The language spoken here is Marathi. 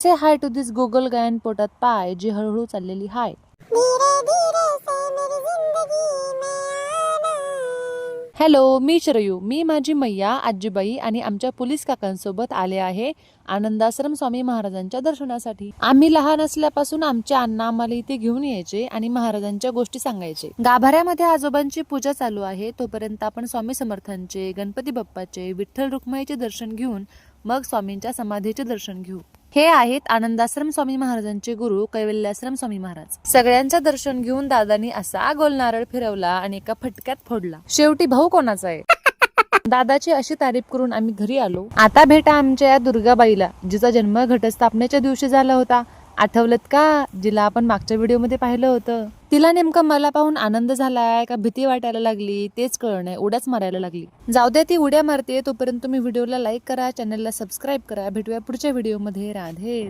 Say high to this Google गायन पोटात पाय जी हळूहळू चाललेली हाय. हॅलो, मी श्रेयू. मी माझी मैया, आजीबाई आणि आमच्या पोलीस काकांसोबत आले आहे आनंदाश्रम स्वामी महाराजांच्या दर्शनासाठी. आम्ही लहान असल्यापासून आमचे अण्णा आम्हाला इथे घेऊन यायचे आणि महाराजांच्या गोष्टी सांगायचे. गाभाऱ्यामध्ये आजोबांची पूजा चालू आहे, तोपर्यंत आपण स्वामी समर्थांचे, गणपती बाप्पाचे, विठ्ठल रुक्माईचे दर्शन घेऊन मग स्वामींच्या समाधीचे दर्शन घेऊ. हे आहेत आनंदाश्रम स्वामी महाराजांचे गुरु कैवल्याश्रम स्वामी महाराज. सगळ्यांचं दर्शन घेऊन दादानी असा गोल नारळ फिरवला आणि एका फटक्यात फोडला. शेवटी भाऊ कोणाचा आहे? दादाची अशी तारीफ करून आम्ही घरी आलो. आता भेटा आमच्या या दुर्गाबाईला, जिचा जन्म घटस्थापनेच्या दिवशी झाला होता. आठवलत का? जिला आपण मागच्या व्हिडिओ मध्ये पाहिलं होतं. तिला नेमकं मला पाहून आनंद झालाय का भीती वाटायला लागली तेच कळलं नाही. उड्याच मारायला लागली. जाऊ द्या, ती उड्या मारते तोपर्यंत तुम्ही व्हिडिओला लाईक करा, चॅनलला सबस्क्राईब करा. भेटूया पुढच्या व्हिडिओ मध्ये. राधे.